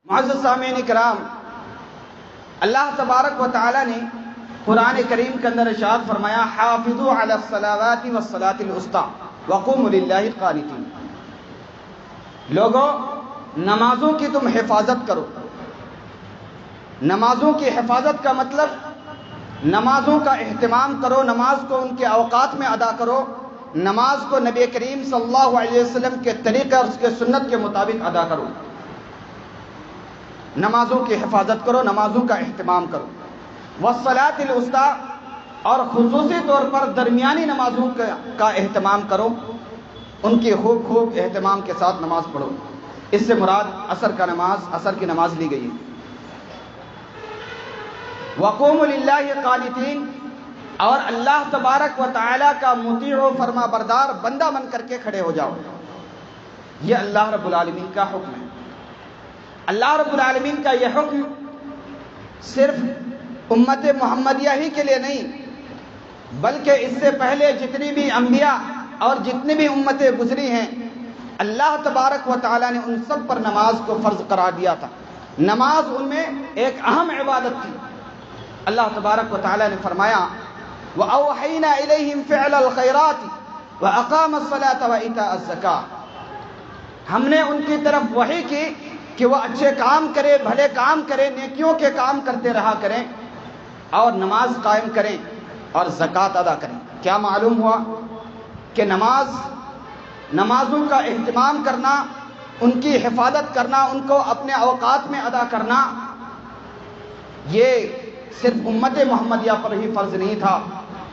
معزز سامعین کرام، اللہ تبارک و تعالی نے قرآن کریم کے اندر ارشاد فرمایا حافظوا علی الصلوات والصلاۃ الوسطی وقوموا للہ قانتین۔ لوگوں، نمازوں کی تم حفاظت کرو۔ نمازوں کی حفاظت کا مطلب نمازوں کا اہتمام کرو، نماز کو ان کے اوقات میں ادا کرو، نماز کو نبی کریم صلی اللہ علیہ وسلم کے طریقے اور اس کے سنت کے مطابق ادا کرو۔ نمازوں کی حفاظت کرو، نمازوں کا اہتمام کرو۔ والصلاۃ الوسطی، اور خصوصی طور پر درمیانی نمازوں کا اہتمام کرو، ان کی خوب اہتمام کے ساتھ نماز پڑھو۔ اس سے مراد عصر کی نماز لی گئی ہے۔ وقوموا للہ قانتین، اور اللہ تبارک و تعالی کا مطیع و فرما بردار بندہ بن کر کے کھڑے ہو جاؤ۔ یہ اللہ رب العالمین کا حکم ہے۔ اللہ رب العالمین کا یہ حکم صرف امت محمدیہ ہی کے لیے نہیں، بلکہ اس سے پہلے جتنی بھی انبیاء اور جتنی بھی امتیں گزری ہیں، اللہ تبارک و تعالی نے ان سب پر نماز کو فرض قرار دیا تھا۔ نماز ان میں ایک اہم عبادت تھی۔ اللہ تبارک و تعالی نے فرمایا وَأَوْحَيْنَا إِلَيْهِمْ فِعْلَ الْخَيْرَاتِ وَأَقَامَ الصَّلَاةَ وَإِيتَاءَ الزَّكَاةَ، ہم نے ان کی طرف وحی کی کہ وہ اچھے کام کرے، بھلے کام کرے، نیکیوں کے کام کرتے رہا کریں، اور نماز قائم کریں اور زکوٰۃ ادا کریں۔ کیا معلوم ہوا کہ نمازوں کا اہتمام کرنا، ان کی حفاظت کرنا، ان کو اپنے اوقات میں ادا کرنا، یہ صرف امت محمدیہ پر ہی فرض نہیں تھا،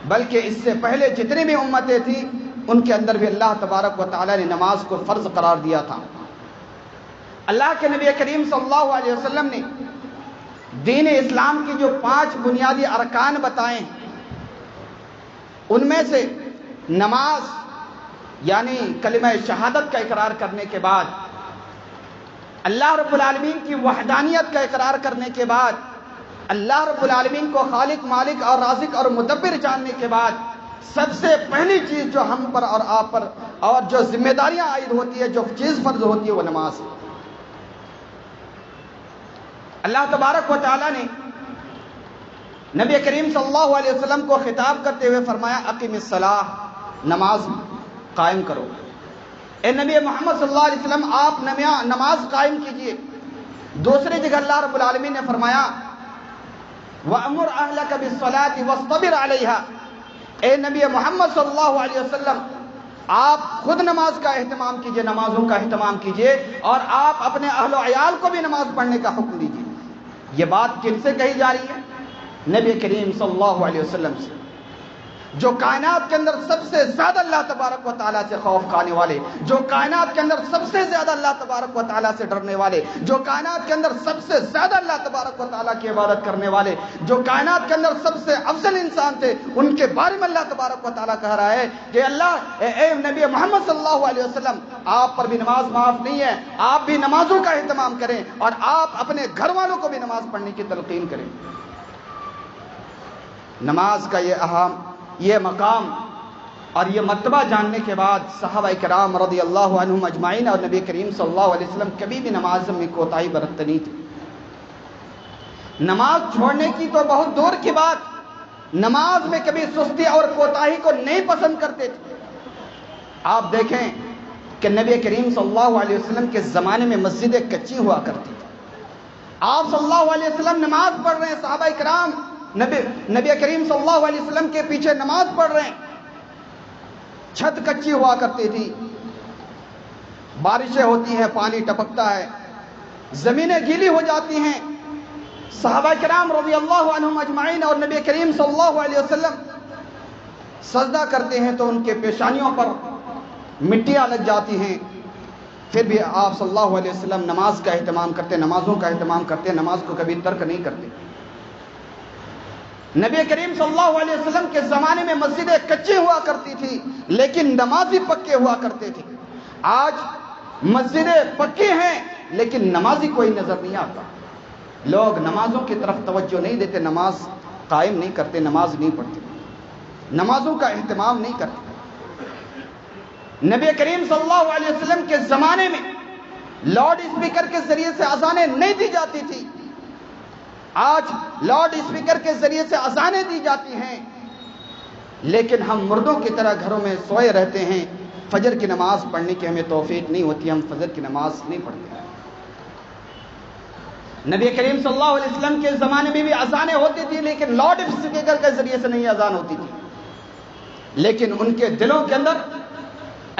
بلکہ اس سے پہلے جتنی بھی امتیں تھیں ان کے اندر بھی اللہ تبارک و تعالی نے نماز کو فرض قرار دیا تھا۔ اللہ کے نبی کریم صلی اللہ علیہ وسلم نے دین اسلام کی جو 5 بنیادی ارکان بتائے ہیں، ان میں سے نماز یعنی کلمہ شہادت کا اقرار کرنے کے بعد، اللہ رب العالمین کی وحدانیت کا اقرار کرنے کے بعد، اللہ رب العالمین کو خالق، مالک اور رازق اور مدبر جاننے کے بعد، سب سے پہلی چیز جو ہم پر اور آپ پر اور جو ذمہ داریاں عائد ہوتی ہے، جو چیز فرض ہوتی ہے، وہ نماز ہے۔ اللہ تبارک و تعالی نے نبی کریم صلی اللہ علیہ وسلم کو خطاب کرتے ہوئے فرمایا اقیم الصلاۃ، نماز قائم کرو۔ اے نبی محمد صلی اللہ علیہ وسلم، آپ نماز قائم کیجئے۔ دوسری جگہ اللہ رب العالمین نے فرمایا وَأَمُرْ أَهْلَكَ بِالصَّلَاةِ وَاصْطَبِرْ عَلَيْهَا، اے نبی محمد صلی اللہ علیہ وسلم، آپ خود نماز کا اہتمام کیجئے، نمازوں کا اہتمام کیجئے، اور آپ اپنے اہل و عیال کو بھی نماز پڑھنے کا حکم دیجئے۔ یہ بات کن سے کہی جا رہی ہے؟ نبی کریم صلی اللہ علیہ وسلم سے، جو کائنات کے اندر سب سے زیادہ اللہ تبارک و تعالیٰ سے خوف کھانے والے، جو کائنات کے اندر سب سے زیادہ اللہ تبارک و تعالیٰ سے ڈرنے والے، جو کائنات کے اندر سب سے زیادہ اللہ تبارک و تعالیٰ کی عبادت کرنے والے، جو کائنات کے اندر سب سے افضل انسان تھے، ان کے بارے میں اللہ تبارک و تعالیٰ کہہ رہا ہے کہ اے نبی محمد صلی اللہ علیہ وسلم، آپ پر بھی نماز معاف نہیں ہے، آپ بھی نمازوں کا اہتمام کریں، اور آپ اپنے گھر والوں کو بھی نماز پڑھنے کی تلقین کریں۔ نماز کا یہ مقام اور یہ مرتبہ جاننے کے بعد صحابہ کرام رضی اللہ عنہم اجمعین اور نبی کریم صلی اللہ علیہ وسلم کبھی بھی نماز میں کوتاہی برتتے نہیں تھے۔ نماز چھوڑنے کی تو بہت دور کی بات، نماز میں کبھی سستی اور کوتاہی کو نہیں پسند کرتے تھے۔ آپ دیکھیں کہ نبی کریم صلی اللہ علیہ وسلم کے زمانے میں مسجدیں کچی ہوا کرتی تھی۔ آپ صلی اللہ علیہ وسلم نماز پڑھ رہے ہیں، صحابہ کرام نبی کریم صلی اللہ علیہ وسلم کے پیچھے نماز پڑھ رہے ہیں، چھت کچی ہوا کرتی تھی، بارشیں ہوتی ہیں، پانی ٹپکتا ہے، زمینیں گیلی ہو جاتی ہیں، صحابہ کرام رضی اللہ عنہم اجمعین اور نبی کریم صلی اللہ علیہ وسلم سجدہ کرتے ہیں تو ان کے پیشانیوں پر مٹیاں لگ جاتی ہیں، پھر بھی آپ صلی اللہ علیہ وسلم نماز کا اہتمام کرتے، نمازوں کا اہتمام کرتے، نماز کو کبھی ترک نہیں کرتے۔ نبی کریم صلی اللہ علیہ وسلم کے زمانے میں مسجدیں کچی ہوا کرتی تھی، لیکن نمازی پکے ہوا کرتے تھے۔ آج مسجدیں پکی ہیں لیکن نمازی کوئی نظر نہیں آتا، لوگ نمازوں کی طرف توجہ نہیں دیتے، نماز قائم نہیں کرتے، نماز نہیں پڑھتے، نمازوں کا اہتمام نہیں کرتے۔ نبی کریم صلی اللہ علیہ وسلم کے زمانے میں لاؤڈ اسپیکر کے ذریعے سے اذانیں نہیں دی جاتی تھی، آج لاؤڈ اسپیکر کے ذریعے سے اذانیں دی جاتی ہیں، لیکن ہم مردوں کی طرح گھروں میں سوئے رہتے ہیں۔ فجر کی نماز پڑھنے کی ہمیں توفیق نہیں ہوتی، ہم فجر کی نماز نہیں پڑھتے۔ نبی کریم صلی اللہ علیہ وسلم کے زمانے میں بھی اذانیں ہوتی تھی، لیکن لاؤڈ اسپیکر کے ذریعے سے نہیں اذان ہوتی تھی، لیکن ان کے دلوں کے اندر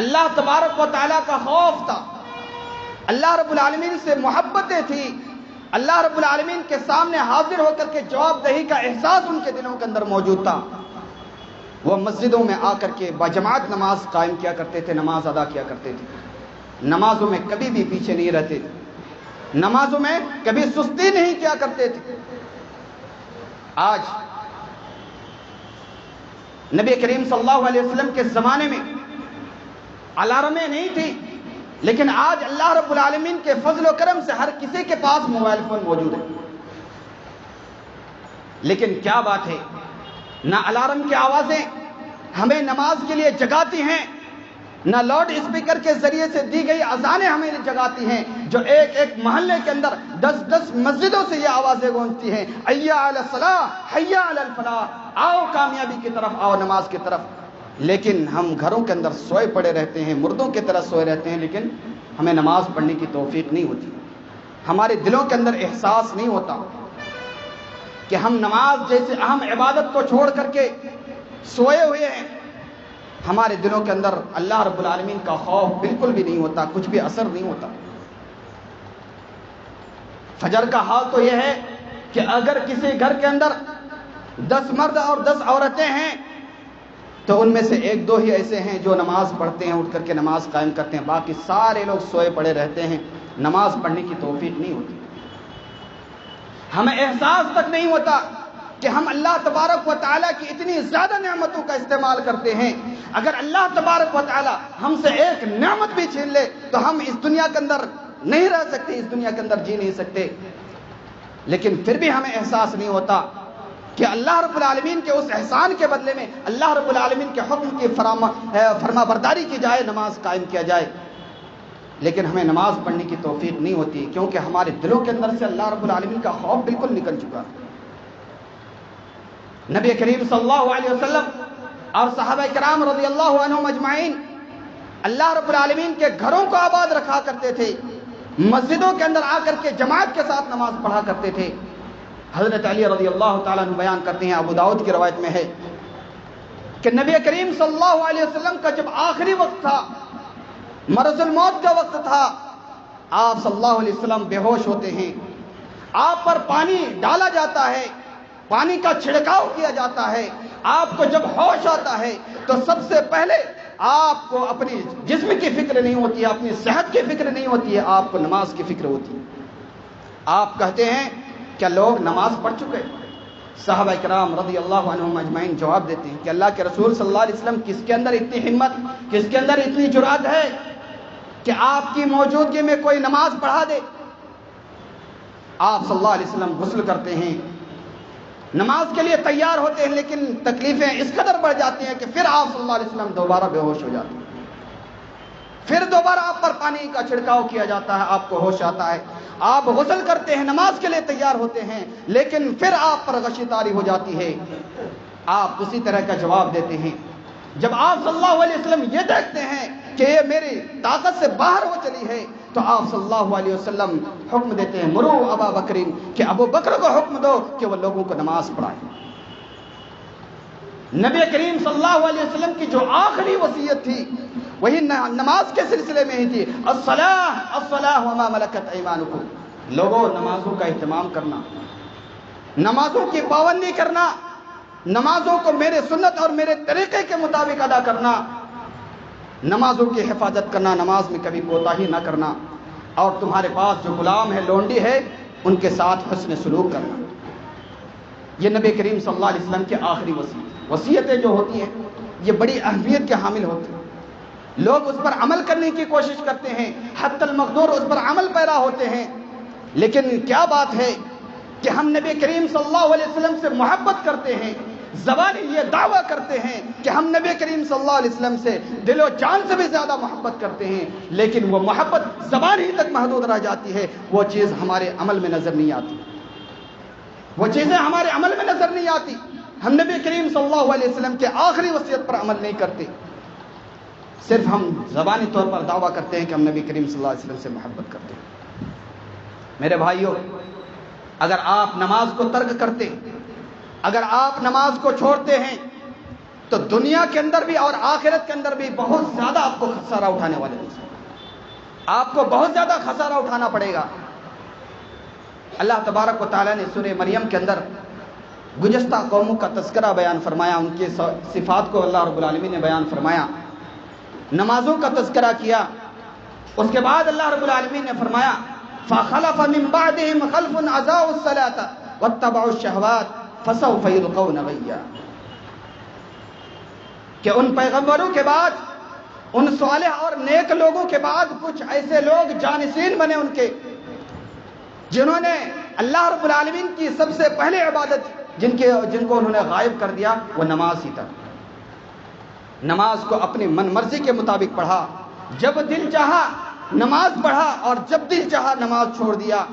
اللہ تبارک و تعالیٰ کا خوف تھا، اللہ رب العالمین سے محبتیں تھی، اللہ رب العالمین کے سامنے حاضر ہو کر کے جواب دہی کا احساس ان کے دلوں کے اندر موجود تھا۔ وہ مسجدوں میں آ کر کے باجماعت نماز قائم کیا کرتے تھے، نماز ادا کیا کرتے تھے، نمازوں میں کبھی بھی پیچھے نہیں رہتے تھے، نمازوں میں کبھی سستی نہیں کیا کرتے تھے۔ آج نبی کریم صلی اللہ علیہ وسلم کے زمانے میں الارمیں نہیں تھی، لیکن آج اللہ رب العالمین کے فضل و کرم سے ہر کسی کے پاس موبائل فون موجود ہے۔ لیکن کیا بات ہے، نہ الارم کی آوازیں ہمیں نماز کے لیے جگاتی ہیں، نہ لاؤڈ اسپیکر کے ذریعے سے دی گئی اذانیں ہمیں جگاتی ہیں، جو ایک ایک محلے کے اندر 10 مسجدوں سے یہ آوازیں گونجتی ہیں، حیا علی الصلاۃ حیا علی الفلاح، آؤ کامیابی کی طرف، آؤ نماز کی طرف۔ لیکن ہم گھروں کے اندر سوئے پڑے رہتے ہیں، مردوں کی طرح سوئے رہتے ہیں، لیکن ہمیں نماز پڑھنے کی توفیق نہیں ہوتی، ہمارے دلوں کے اندر احساس نہیں ہوتا کہ ہم نماز جیسے اہم عبادت کو چھوڑ کر کے سوئے ہوئے ہیں۔ ہمارے دلوں کے اندر اللہ رب العالمین کا خوف بالکل بھی نہیں ہوتا، کچھ بھی اثر نہیں ہوتا۔ فجر کا حال تو یہ ہے کہ اگر کسی گھر کے اندر 10 مرد اور 10 عورتیں ہیں تو ان میں سے 1-2 ہی ایسے ہیں جو نماز پڑھتے ہیں، اٹھ کر کے نماز قائم کرتے ہیں، باقی سارے لوگ سوئے پڑے رہتے ہیں، نماز پڑھنے کی توفیق نہیں ہوتی۔ ہمیں احساس تک نہیں ہوتا کہ ہم اللہ تبارک و تعالیٰ کی اتنی زیادہ نعمتوں کا استعمال کرتے ہیں۔ اگر اللہ تبارک و تعالیٰ ہم سے ایک نعمت بھی چھین لے تو ہم اس دنیا کے اندر نہیں رہ سکتے، اس دنیا کے اندر جی نہیں سکتے، لیکن پھر بھی ہمیں احساس نہیں ہوتا کہ اللہ رب العالمین کے اس احسان کے بدلے میں اللہ رب العالمین کے حکم کی فرما برداری کی جائے، نماز قائم کیا جائے، لیکن ہمیں نماز پڑھنے کی توفیق نہیں ہوتی، کیونکہ ہمارے دلوں کے اندر سے اللہ رب العالمین کا خوف بالکل نکل چکا۔ نبی کریم صلی اللہ علیہ وسلم اور صحابہ کرام رضی اللہ عنہم اجمعین اللہ رب العالمین کے گھروں کو آباد رکھا کرتے تھے، مسجدوں کے اندر آ کر کے جماعت کے ساتھ نماز پڑھا کرتے تھے۔ حضرت علی رضی اللہ تعالیٰ عنہ بیان کرتے ہیں، ابو داؤد کی روایت میں ہے کہ نبی کریم صلی اللہ علیہ وسلم کا جب آخری وقت تھا، مرض الموت کا وقت تھا، آپ صلی اللہ علیہ وسلم بے ہوش ہوتے ہیں، آپ پر پانی ڈالا جاتا ہے، پانی کا چھڑکاؤ کیا جاتا ہے، آپ کو جب ہوش آتا ہے تو سب سے پہلے آپ کو اپنی جسم کی فکر نہیں ہوتی ہے، اپنی صحت کی فکر نہیں ہوتی ہے، آپ کو نماز کی فکر ہوتی ہے۔ آپ کہتے ہیں کیا لوگ نماز پڑھ چکے؟ صحابہ کرام رضی اللہ عنہم اجمعین جواب دیتے ہیں کہ اللہ کے رسول صلی اللہ علیہ وسلم، کس کے اندر اتنی ہمت، کس کے اندر اتنی جرأت ہے کہ آپ کی موجودگی میں کوئی نماز پڑھا دے؟ آپ صلی اللہ علیہ وسلم غسل کرتے ہیں، نماز کے لیے تیار ہوتے ہیں، لیکن تکلیفیں اس قدر بڑھ جاتی ہیں کہ پھر آپ صلی اللہ علیہ وسلم دوبارہ بے ہوش ہو جاتے ہیں، پھر دوبارہ آپ پر پانی کا چھڑکاؤ کیا جاتا ہے، آپ کو ہوش آتا ہے، آپ غسل کرتے ہیں، نماز کے لیے تیار ہوتے ہیں، لیکن پھر آپ پر غشی طاری ہو جاتی ہے۔ آپ اسی طرح کا جواب دیتے ہیں۔ جب آپ صلی اللہ علیہ وسلم یہ دیکھتے ہیں کہ یہ میری طاقت سے باہر ہو چلی ہے تو آپ صلی اللہ علیہ وسلم حکم دیتے ہیں، مرو ابا بکرین، کہ ابو بکر کو حکم دو کہ وہ لوگوں کو نماز پڑھائیں۔ نبی کریم صلی اللہ علیہ وسلم کی جو آخری وصیت تھی وہی نماز کے سلسلے میں ہی تھی، الصلاۃ الصلاۃ وما ملکت ایمانکم، لوگوں نمازوں کا اہتمام کرنا، نمازوں کی پابندی کرنا، نمازوں کو میرے سنت اور میرے طریقے کے مطابق ادا کرنا، نمازوں کی حفاظت کرنا، نماز میں کبھی کوتاہی نہ کرنا، اور تمہارے پاس جو غلام ہے، لونڈی ہے، ان کے ساتھ حسن سلوک کرنا۔ یہ نبی کریم صلی اللہ علیہ وسلم کی آخری وصیتیں جو ہوتی ہیں یہ بڑی اہمیت کے حامل ہوتی ہیں، لوگ اس پر عمل کرنے کی کوشش کرتے ہیں، حتی المقدور اس پر عمل پیرا ہوتے ہیں، لیکن کیا بات ہے کہ ہم نبی کریم صلی اللہ علیہ وسلم سے محبت کرتے ہیں، زبانی یہ دعویٰ کرتے ہیں کہ ہم نبی کریم صلی اللہ علیہ وسلم سے دل و جان سے بھی زیادہ محبت کرتے ہیں، لیکن وہ محبت زبان ہی تک محدود رہ جاتی ہے، وہ چیز ہمارے عمل میں نظر نہیں آتی، وہ چیزیں ہمارے عمل میں نظر نہیں آتی۔ ہم نبی کریم صلی اللہ علیہ وسلم کے آخری وصیت پر عمل نہیں کرتے، صرف ہم زبانی طور پر دعویٰ کرتے ہیں کہ ہم نبی کریم صلی اللہ علیہ وسلم سے محبت کرتے ہیں۔ میرے بھائیوں، اگر آپ نماز کو ترک کرتے، اگر آپ نماز کو چھوڑتے ہیں تو دنیا کے اندر بھی اور آخرت کے اندر بھی بہت زیادہ آپ کو خسارہ اٹھانے والے ہیں، آپ کو بہت زیادہ خسارہ اٹھانا پڑے گا۔ اللہ تبارک و تعالیٰ نے سورہ مریم کے اندر گزشتہ قوموں کا تذکرہ بیان فرمایا، ان کی صفات کو اللہ رب العالمین نے بیان فرمایا، نمازوں کا تذکرہ کیا۔ اس کے بعد اللہ رب العالمین نے فرمایا فَخَلَفَ مِن بَعْدِهِمْ خَلْفٌ أَضَاعُوا الصَّلَاةَ وَاتَّبَعُوا الشَّهَوَاتِ فَسَوْفَ يَلْقَوْنَ غَيًّا، کہ ان پیغمبروں کے بعد، ان صالح اور نیک لوگوں کے بعد کچھ ایسے لوگ جانشین بنے ان کے، جنہوں نے اللہ رب العالمین کی سب سے پہلے عبادت جن کو انہوں نے غائب کر دیا وہ نماز ہی تھا۔ نماز کو اپنی من مرضی کے مطابق پڑھا، جب دل چاہا نماز پڑھا اور جب دل چاہا نماز چھوڑ دیا۔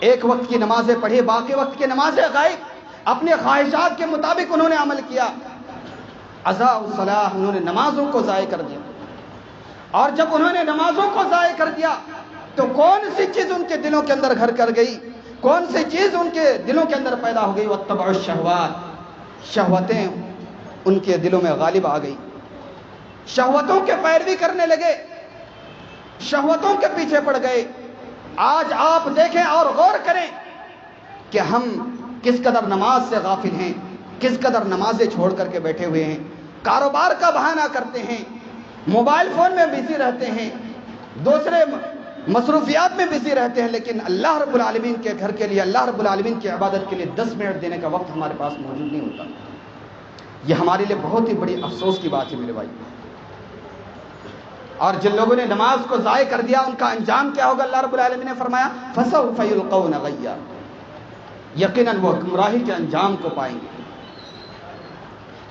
ایک وقت کی نمازیں پڑھی، باقی وقت کی نمازیں غائب، اپنے خواہشات کے مطابق انہوں نے عمل کیا، اضاعوا الصلاۃ، انہوں نے نمازوں کو ضائع کر دیا۔ اور جب انہوں نے نمازوں کو ضائع کر دیا تو کون سی چیز ان کے دلوں کے اندر گھر کر گئی، کون سی چیز ان کے دلوں کے اندر پیدا ہو گئی؟ واتبعوا الشہوات، شہوتیں ان کے دلوں میں غالب آ گئی، شہوتوں کے پیروی کرنے لگے، شہوتوں کے پیچھے پڑ گئے۔ آج آپ دیکھیں اور غور کریں کہ ہم کس قدر نماز سے غافل ہیں، کس قدر نمازیں چھوڑ کر کے بیٹھے ہوئے ہیں، کاروبار کا بہانہ کرتے ہیں، موبائل فون میں بزی رہتے ہیں، دوسرے مصروفیات میں بزی رہتے ہیں، لیکن اللہ رب العالمین کے گھر کے لیے، اللہ رب العالمین کی عبادت کے لیے 10 منٹ دینے کا وقت ہمارے پاس موجود نہیں ہوتا۔ یہ ہمارے لیے بہت ہی بڑی افسوس کی بات ہے میرے بھائی۔ اور جن لوگوں نے نماز کو ضائع کر دیا ان کا انجام کیا ہوگا؟ اللہ رب العالمین نے فرمایا فَسَوْفَ يُلْقَوْنَ غَيًّا، یقیناً وہ گمراہی کے انجام کو پائیں گے۔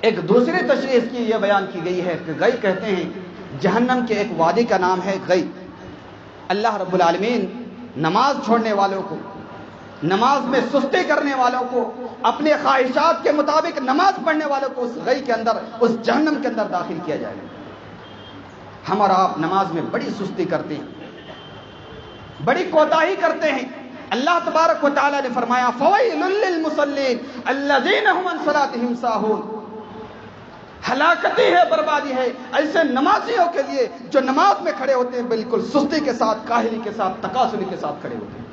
ایک دوسری تشریح اس کی یہ بیان کی گئی ہے کہ غی کہتے ہیں جہنم کے ایک وادی کا نام ہے غی۔ اللہ رب العالمین نماز چھوڑنے والوں کو، نماز میں سستی کرنے والوں کو، اپنے خواہشات کے مطابق نماز پڑھنے والوں کو اس غی کے اندر، اس جہنم کے اندر داخل کیا جائے گا۔ ہم اور آپ نماز میں بڑی سستی کرتے ہیں، بڑی کوتاہی کرتے ہیں۔ اللہ تبارک و تعالی نے فرمایا فَوَيْلٌ لِّلْمُصَلِّينَ الَّذِينَ هُمْ عَنْ صَلَاتِهِمْ سَاهُونَ، ہلاکتی ہے، بربادی ہے ایسے نمازیوں کے لیے جو نماز میں کھڑے ہوتے ہیں بالکل سستی کے ساتھ، کاہلی کے ساتھ، تکاسلی کے ساتھ کھڑے ہوتے ہیں۔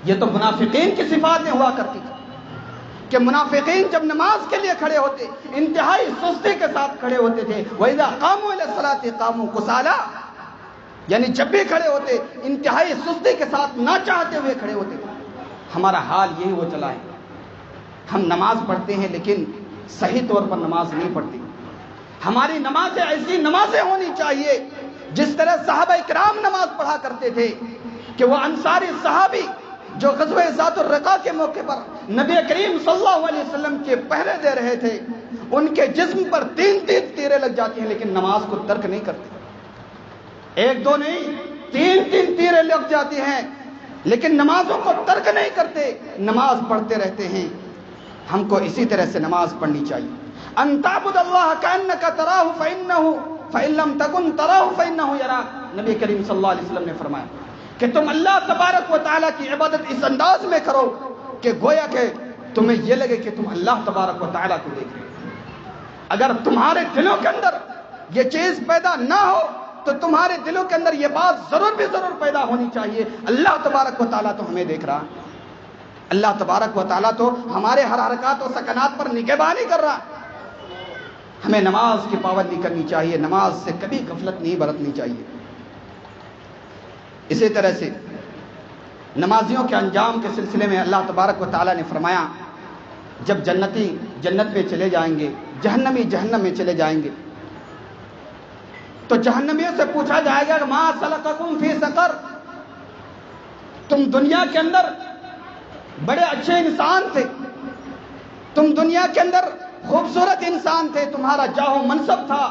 یہ تو منافقین کی صفات ہوا کرتی تھی کہ منافقین جب نماز کے لیے کھڑے ہوتے انتہائی سستی کے ساتھ کھڑے ہوتے تھے۔ وَإِذَا قَامُوا إِلَى الصَّلَاةِ قَامُوا كُسَالَىٰ، یعنی جب بھی کھڑے ہوتے انتہائی سستی کے ساتھ، نہ چاہتے ہوئے کھڑے ہوتے تھے۔ ہمارا حال یہی ہو چلا ہے، ہم نماز پڑھتے ہیں لیکن صحیح طور پر نماز نہیں پڑھتی۔ ہماری نمازیں ایسی نمازیں ہونی چاہیے جس طرح صحابہ کرام نماز پڑھا کرتے تھے، کہ وہ انصاری صحابی جو غزوہ ذات الرقاع کے موقع پر نبی کریم صلی اللہ علیہ وسلم کے پہرے دے رہے تھے، ان کے جسم پر 3 تیریں لگ جاتی ہیں لیکن نماز کو ترک نہیں کرتے۔ 1 2 نہیں، 3 تیریں لگ جاتی ہیں لیکن نمازوں کو ترک نہیں کرتے، نماز پڑھتے رہتے ہیں۔ ہم کو اسی طرح سے نماز پڑھنی چاہیے۔ ان تعبد اللہ کأنک تراہ فإن لم تکن تراہ فإنہ یراک، نبی کریم صلی اللہ علیہ وسلم نے فرمایا کہ تم اللہ تبارک و تعالیٰ کی عبادت اس انداز میں کرو کہ گویا کہ تمہیں یہ لگے کہ تم اللہ تبارک و تعالیٰ کو دیکھ رہے ہو۔ اگر تمہارے دلوں کے اندر یہ چیز پیدا نہ ہو تو تمہارے دلوں کے اندر یہ بات ضرور پیدا ہونی چاہیے، اللہ تبارک و تعالیٰ تو ہمیں دیکھ رہا، اللہ تبارک و تعالیٰ تو ہمارے ہر حرکات و سکنات پر نگہبانی کر رہا۔ ہمیں نماز کی پابندی کرنی چاہیے، نماز سے کبھی غفلت نہیں برتنی چاہیے۔ اسی طرح سے نمازیوں کے انجام کے سلسلے میں اللہ تبارک و تعالیٰ نے فرمایا جب جنتی جنت میں چلے جائیں گے، جہنمی جہنم میں چلے جائیں گے، تو جہنمیوں سے پوچھا جائے گا ما سلککم فی سقر، تم دنیا کے اندر بڑے اچھے انسان تھے، تم دنیا کے اندر خوبصورت انسان تھے، تمہارا جاہ و منصب تھا،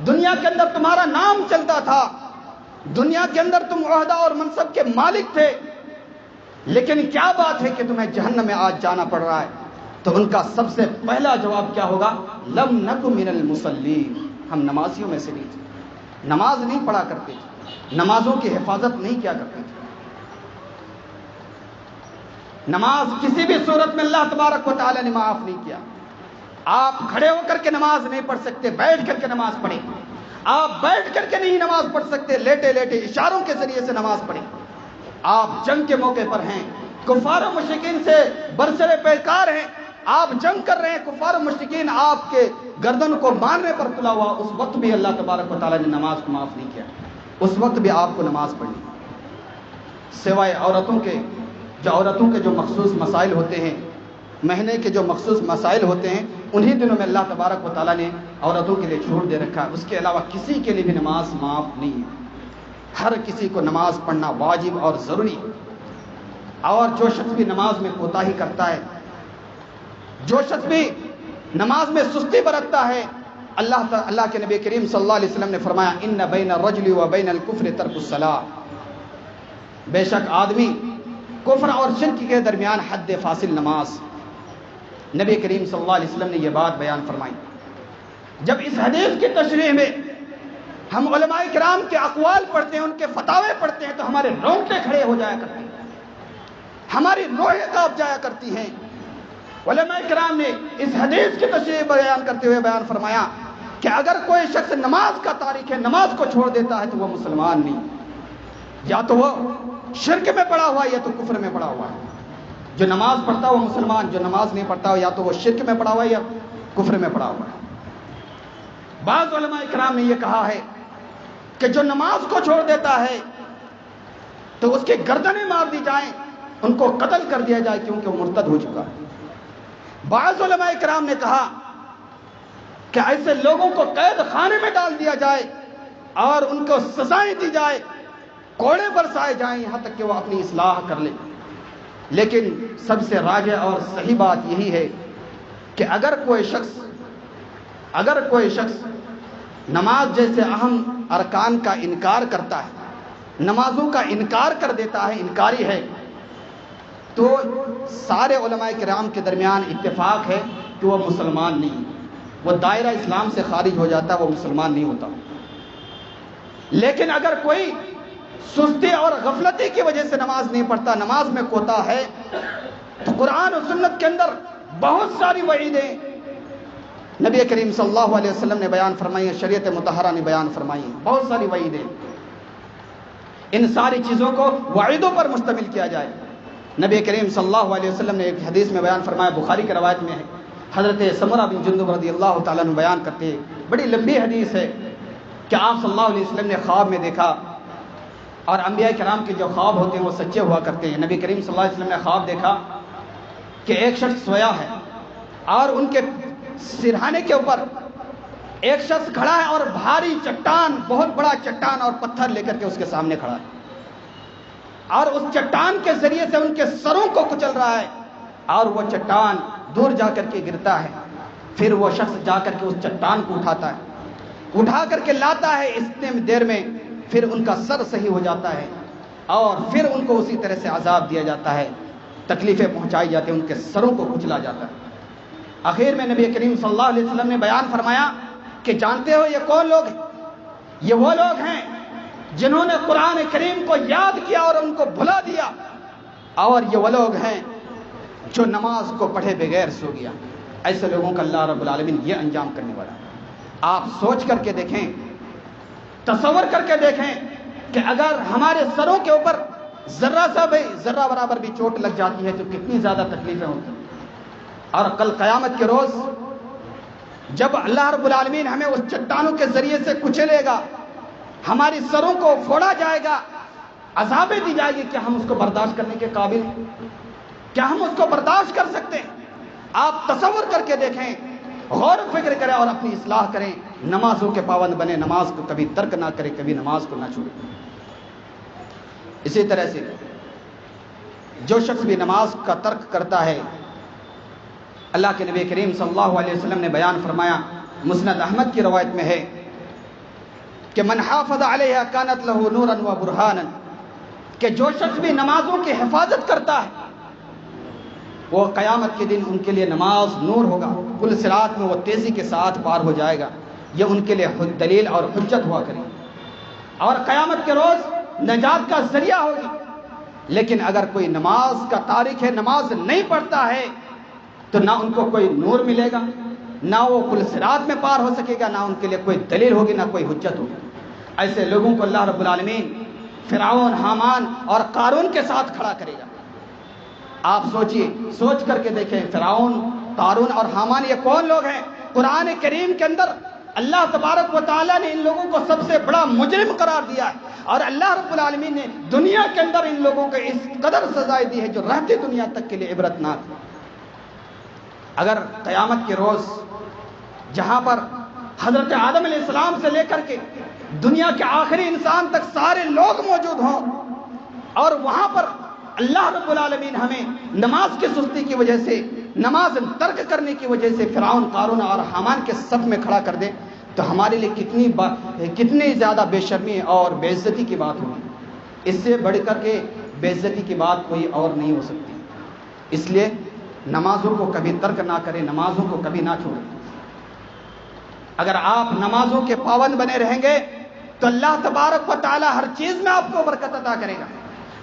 دنیا کے اندر تمہارا نام چلتا تھا، دنیا کے اندر تم عہدہ اور منصب کے مالک تھے، لیکن کیا بات ہے کہ تمہیں جہنم میں آج جانا پڑ رہا ہے؟ تو ان کا سب سے پہلا جواب کیا ہوگا؟ لم نک من المصلین، ہم نمازیوں میں سے نہیں تھے، نماز نہیں پڑھا کرتے تھے، نمازوں کی حفاظت نہیں کیا کرتے تھے۔ نماز کسی بھی صورت میں اللہ تبارک و تعالی نے معاف نہیں کیا۔ آپ کھڑے ہو کر کے نماز نہیں پڑھ سکتے، بیٹھ کر کے نماز پڑھیں۔ آپ بیٹھ کر کے نہیں نماز پڑھ سکتے، لیٹے لیٹے اشاروں کے ذریعے سے نماز پڑھیں۔ آپ جنگ کے موقع پر ہیں، کفار و مشرکین سے برسر پیکار ہیں، آپ جنگ کر رہے ہیں، کفار و مشرکین آپ کے گردن کو مارنے پر تلا ہوا، اس وقت بھی اللہ تبارک و تعالی نے نماز کو معاف نہیں کیا، اس وقت بھی آپ کو نماز پڑھنی، سوائے عورتوں کے جو مخصوص مسائل ہوتے ہیں، مہینے کے جو مخصوص مسائل ہوتے ہیں، انہی دنوں میں اللہ تبارک و تعالیٰ نے عورتوں کے لیے چھوٹ دے رکھا ہے، اس کے علاوہ کسی کے لیے بھی نماز معاف نہیں ہے۔ ہر کسی کو نماز پڑھنا واجب اور ضروری ہے، اور جو شخص بھی نماز میں کوتاہی کرتا ہے، جو شخص بھی نماز میں سستی برتتا ہے، اللہ کے نبی کریم صلی اللہ علیہ وسلم نے فرمایا ان بین الرجل و بین الکفر ترک الصلاۃ، بے شک آدمی کفر اور شرک کے درمیان حد فاصل نماز۔ نبی کریم صلی اللہ علیہ وسلم نے یہ بات بیان فرمائی۔ جب اس حدیث کی تشریح میں ہم علماء کرام کے اقوال پڑھتے ہیں، ان کے فتاوے پڑھتے ہیں، تو ہمارے رونگٹے کھڑے ہو جایا کرتے ہیں، ہماری روحیں کانپ جایا کرتی ہیں۔ علماء کرام نے اس حدیث کی تشریح بیان کرتے ہوئے بیان فرمایا کہ اگر کوئی شخص نماز کا تارک ہے، نماز کو چھوڑ دیتا ہے، تو وہ مسلمان نہیں، یا تو وہ شرک میں پڑا ہوا ہے یا تو کفر میں پڑا ہوا ہے۔ جو نماز پڑھتا ہے وہ مسلمان، جو نماز نہیں پڑھتا ہو یا تو وہ شرک میں پڑا ہوا ہے یا کفر میں پڑا ہوا ہے۔ بعض علماء کرام نے یہ کہا ہے کہ جو نماز کو چھوڑ دیتا ہے تو اس کی گردنیں مار دی جائیں، ان کو قتل کر دیا جائے، کیونکہ وہ مرتد ہو چکا ہے۔ بعض علماء کرام نے کہا کہ ایسے لوگوں کو قید خانے میں ڈال دیا جائے اور ان کو سزائیں دی جائے، کوڑے برسائے جائیں، یہاں تک کہ وہ اپنی اصلاح کر لیں۔ لیکن سب سے راجح اور صحیح بات یہی ہے کہ اگر کوئی شخص نماز جیسے اہم ارکان کا انکار کرتا ہے، نمازوں کا انکار کر دیتا ہے، انکاری ہے، تو سارے علماء کرام کے درمیان اتفاق ہے کہ وہ مسلمان نہیں، وہ دائرہ اسلام سے خارج ہو جاتا ہے، وہ مسلمان نہیں ہوتا۔ لیکن اگر کوئی سستی اور غفلتی کی وجہ سے نماز نہیں پڑھتا، نماز میں کوتا ہے، تو قرآن و سنت کے اندر بہت ساری وعیدیں نبی کریم صلی اللہ علیہ وسلم نے بیان فرمائی ہیں، شریعت مطہرہ نے بیان فرمائی ہیں، بہت ساری وعیدیں۔ ان ساری چیزوں کو وعیدوں پر مشتمل کیا جائے۔ نبی کریم صلی اللہ علیہ وسلم نے ایک حدیث میں بیان فرمایا، بخاری کی روایت میں ہے، حضرت سمرہ بن جندب رضی اللہ تعالیٰ عنہ بیان کرتے ہیں، بڑی لمبی حدیث ہے کہ آپ صلی اللہ علیہ وسلم نے خواب میں دیکھا، اور انبیاء کرام کے جو خواب ہوتے ہیں وہ سچے ہوا کرتے ہیں۔ نبی کریم صلی اللہ علیہ وسلم نے خواب دیکھا کہ ایک شخص سویا ہے اور ان کے سرہانے کے اوپر ایک شخص کھڑا ہے اور بھاری چٹان، بہت بڑا چٹان اور پتھر لے کر کے اس کے سامنے کھڑا ہے، اور اس چٹان کے ذریعے سے ان کے سروں کو کچل رہا ہے، اور وہ چٹان دور جا کر کے گرتا ہے، پھر وہ شخص جا کر کے اس چٹان کو اٹھاتا ہے، اٹھا کر کے لاتا ہے، اتنے دیر میں پھر ان کا سر صحیح ہو جاتا ہے، اور پھر ان کو اسی طرح سے عذاب دیا جاتا ہے، تکلیفیں پہنچائی جاتی ہیں، ان کے سروں کو کچلا جاتا ہے۔ آخر میں نبی کریم صلی اللہ علیہ وسلم نے بیان فرمایا کہ جانتے ہو یہ کون لوگ ہیں؟ یہ وہ لوگ ہیں جنہوں نے قرآن کریم کو یاد کیا اور ان کو بھلا دیا، اور یہ وہ لوگ ہیں جو نماز کو پڑھے بغیر سو گیا۔ ایسے لوگوں کا اللہ رب العالمین یہ انجام کرنے والا ہے۔ آپ سوچ کر کے دیکھیں، تصور کر کے دیکھیں کہ اگر ہمارے سروں کے اوپر ذرہ برابر بھی چوٹ لگ جاتی ہے تو کتنی زیادہ تکلیفیں ہوتی ہیں، اور کل قیامت کے روز جب اللہ رب العالمین ہمیں اس چٹانوں کے ذریعے سے کچلے گا، ہماری سروں کو پھوڑا جائے گا، عذابیں دی جائے گی، کیا ہم اس کو برداشت کرنے کے قابل ہیں؟ کیا ہم اس کو برداشت کر سکتے ہیں؟ آپ تصور کر کے دیکھیں، غور و فکر کریں اور اپنی اصلاح کریں، نمازوں کے پابند بنے، نماز کو کبھی ترک نہ کریں، کبھی نماز کو نہ چھوڑیں۔ اسی طرح سے جو شخص بھی نماز کا ترک کرتا ہے اللہ کے نبی کریم صلی اللہ علیہ وسلم نے بیان فرمایا، مسند احمد کی روایت میں ہے کہ من حافظ علیہا کانت لہ نورا و برہانا، کہ جو شخص بھی نمازوں کی حفاظت کرتا ہے وہ قیامت کے دن ان کے لیے نماز نور ہوگا، پل صراط میں وہ تیزی کے ساتھ پار ہو جائے گا، یہ ان کے لیے دلیل اور حجت ہوا کرے اور قیامت کے روز نجات کا ذریعہ ہوگی۔ لیکن اگر کوئی نماز کا تارک ہے، نماز نہیں پڑھتا ہے، تو نہ ان کو کوئی نور ملے گا، نہ وہ پل صراط میں پار ہو سکے گا، نہ ان کے لیے کوئی دلیل ہوگی، نہ کوئی حجت ہوگی۔ ایسے لوگوں کو اللہ رب العالمین فرعون، حامان اور قارون کے ساتھ کھڑا کرے گا۔ آپ سوچئے، سوچ کر کے دیکھیں، فرعون، قارون اور حامان یہ کون لوگ ہیں؟ قرآن کریم کے اندر اللہ تبارک و تعالیٰ نے ان لوگوں کو سب سے بڑا مجرم قرار دیا ہے، اور اللہ رب العالمین نے دنیا کے اندر ان لوگوں کو اس قدر سزائے دی ہے جو رہتی دنیا تک کے لیے عبرتناک ہے۔ اگر قیامت کے روز جہاں پر حضرت آدم علیہ السلام سے لے کر کے دنیا کے آخری انسان تک سارے لوگ موجود ہوں، اور وہاں پر اللہ رب العالمین ہمیں نماز کی سستی کی وجہ سے، نماز ترک کرنے کی وجہ سے فرعون، قارون اور حامان کے صف میں کھڑا کر دے، تو ہمارے لیے کتنی زیادہ بے شرمی اور بے عزتی کی بات ہوگی۔ اس سے بڑھ کر کے بے عزتی کی بات کوئی اور نہیں ہو سکتی۔ اس لیے نمازوں کو کبھی ترک نہ کریں، نمازوں کو کبھی نہ چھوڑیں۔ اگر آپ نمازوں کے پابند بنے رہیں گے تو اللہ تبارک و تعالی ہر چیز میں آپ کو برکت عطا کرے گا۔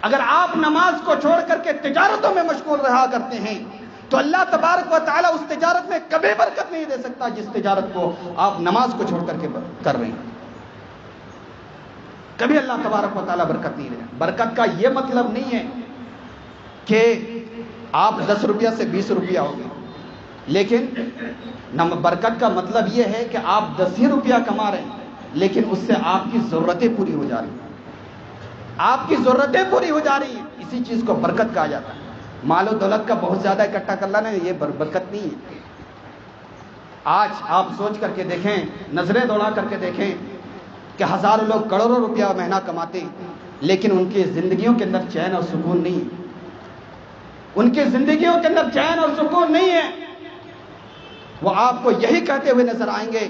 اگر آپ نماز کو چھوڑ کر کے تجارتوں میں مشغول رہا کرتے ہیں تو اللہ تبارک و تعالی اس تجارت میں کبھی برکت نہیں دے سکتا جس تجارت کو آپ نماز کو چھوڑ کر کے کر رہے ہیں۔ کبھی اللہ تبارک و تعالی برکت نہیں دے گا۔ برکت کا یہ مطلب نہیں ہے کہ آپ 10 روپیہ سے 20 روپیہ ہو گئے، لیکن برکت کا مطلب یہ ہے کہ آپ 10 ہی روپیہ کما رہے ہیں لیکن اس سے آپ کی ضرورتیں پوری ہو جا رہی ہیں، آپ کی ضرورتیں پوری ہو جا رہی ہیں، اسی چیز کو برکت کہا جاتا ہے۔ مال و دولت کا بہت زیادہ اکٹھا کر لانا یہ برکت نہیں ہے۔ آج آپ سوچ کر کے دیکھیں، نظریں دوڑا کر کے دیکھیں کہ ہزاروں لوگ کروڑوں روپیہ مہینہ کماتے ہیں لیکن ان کی زندگیوں کے اندر چین اور سکون نہیں ہے، ان کی زندگیوں کے اندر چین اور سکون نہیں ہے۔ وہ آپ کو یہی کہتے ہوئے نظر آئیں گے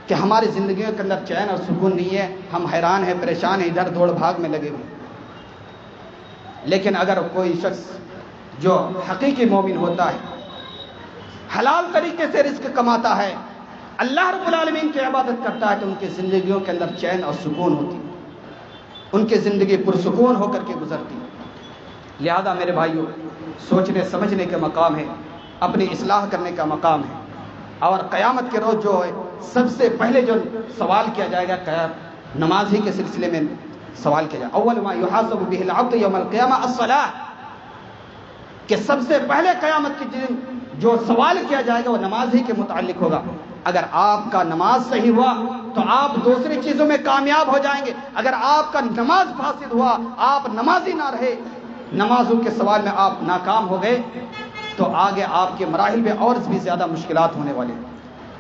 کہ ہماری زندگیوں کے اندر چین اور سکون نہیں ہے، ہم حیران ہیں، پریشان ہیں، ادھر دوڑ بھاگ میں لگے ہوئے۔ لیکن اگر کوئی شخص جو حقیقی مومن ہوتا ہے، حلال طریقے سے رزق کماتا ہے، اللہ رب العالمین کی عبادت کرتا ہے، تو ان کی زندگیوں کے اندر چین اور سکون ہوتی ہے، ان کی زندگی پرسکون ہو کر کے گزرتی ہے۔ لہذا میرے بھائیوں، سوچنے سمجھنے کا مقام ہے، اپنی اصلاح کرنے کا مقام ہے، اور قیامت کے روز جو ہے سب سے پہلے جو سوال کیا جائے گا نماز ہی کے سلسلے میں سوال کیا جائے گا۔ اول ما یحاسب به العبد یوم القیامہ الصلاۃ، کہ سب سے پہلے قیامت کے دن جو سوال کیا جائے گا وہ نماز ہی کے متعلق ہوگا۔ اگر آپ کا نماز صحیح ہوا تو آپ دوسری چیزوں میں کامیاب ہو جائیں گے، اگر آپ کا نماز فاسد ہوا، آپ نمازی نہ رہے، نمازوں کے سوال میں آپ ناکام ہو گئے، تو آگے آپ کے مراحل میں اور بھی زیادہ مشکلات ہونے والے ہیں۔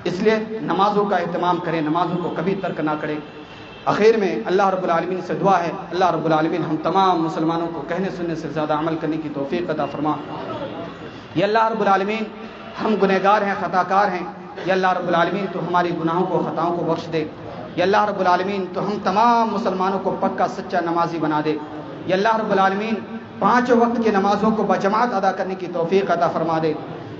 اس لیے نمازوں کا اہتمام کریں، نمازوں کو کبھی ترک نہ کریں۔ آخر میں اللہ رب العالمین سے دعا ہے، اللہ رب العالمین ہم تمام مسلمانوں کو کہنے سننے سے زیادہ عمل کرنے کی توفیق عطا فرما۔ یا اللہ رب العالمین، ہم گنہگار ہیں، خطا کار ہیں، یا اللہ رب العالمین تو ہماری گناہوں کو، خطاؤں کو بخش دے۔ یا اللہ رب العالمین تو ہم تمام مسلمانوں کو پکا سچا نمازی بنا دے۔ یا اللہ رب العالمین 5 وقت کی نمازوں کو بجماعت ادا کرنے کی توفیق عطا فرما دے۔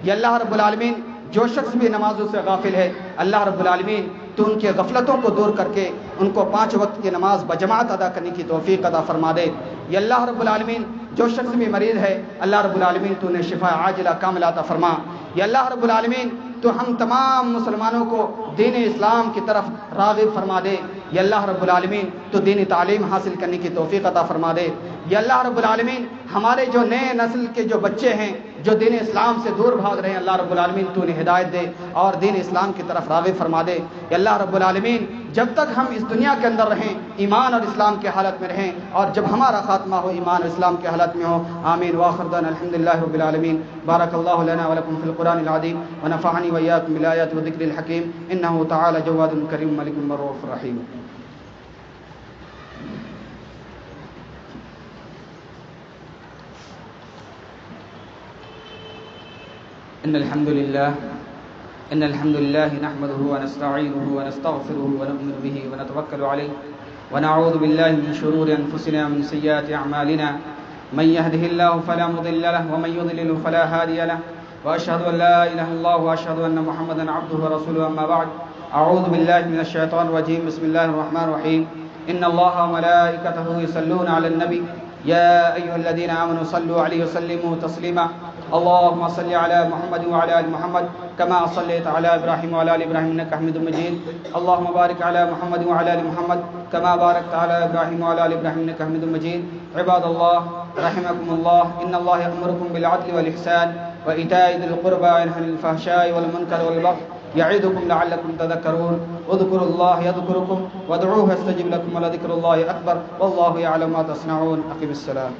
یا اللہ رب العالمین جو شخص بھی نمازوں سے غافل ہے، اللہ رب العالمین تو ان کے غفلتوں کو دور کر کے ان کو 5 وقت کی نماز بجماعت ادا کرنے کی توفیق عطا فرما دے۔ یا اللہ رب العالمین جو شخص بھی مریض ہے، اللہ رب العالمین تو انہیں شفا عاجلہ کاملہ عطا فرما۔ یا اللہ رب العالمین تو ہم تمام مسلمانوں کو دین اسلام کی طرف راغب فرما دے۔ یا اللہ رب العالمین تو دینی تعلیم حاصل کرنے کی توفیق عطا فرما دے۔ یا اللہ رب العالمین ہمارے جو نئے نسل کے جو بچے ہیں جو دین اسلام سے دور بھاگ رہے ہیں، اللہ رب العالمین تو انہیں ہدایت دے اور دین اسلام کی طرف راغب فرما دے۔ یا اللہ رب العالمین جب تک ہم اس دنیا کے اندر رہیں، ایمان اور اسلام کے حالت میں رہیں، اور جب ہمارا خاتمہ ہو ایمان اور اسلام کے حالت میں ہو۔ آمین وآخر دعوانا الحمدللہ رب العالمین۔ بارک اللہ لنا ولکم فی القرآن العظیم ونفعنی وإیاکم بالآیات والذکر الحکیم، انہ تعالی جواد کریم ملک رؤوف رحیم۔ إن الحمد لله نحمده ونستعينه ونستغفره ونؤمن به ونتوكل عليه ونعوذ بالله من شرور أنفسنا ومن سيئات أعمالنا من يهده الله فلا مضل له ومن يضلل فلا هادي له وأشهد أن لا إله إلا الله وأشهد أن محمدا عبده ورسوله أما بعد أعوذ بالله من الشيطان الرجيم بسم الله الرحمن الرحيم إن الله وملائكته يصلون على النبي يا أيها الذين آمنوا صلوا عليه وسلموا تسليما اللهم صل على محمد وعلى آل محمد كما صليت على إبراهيم وعلى آل إبراهيم إنك حميد مجيد اللهم بارك على محمد وعلى آل محمد كما باركت على إبراهيم وعلى آل إبراهيم إنك حميد مجيد عباد الله رحمكم الله إن الله يأمركم بالعدل والإحسان وإيتاء ذي القربى وينهى عن الفحشاء والمنكر والبغي يعظكم لعلكم تذكرون اذكروا الله يذكركم وادعوه يستجب لكم ولذكر الله أكبر والله يعلم ما تصنعون أقم الصلاة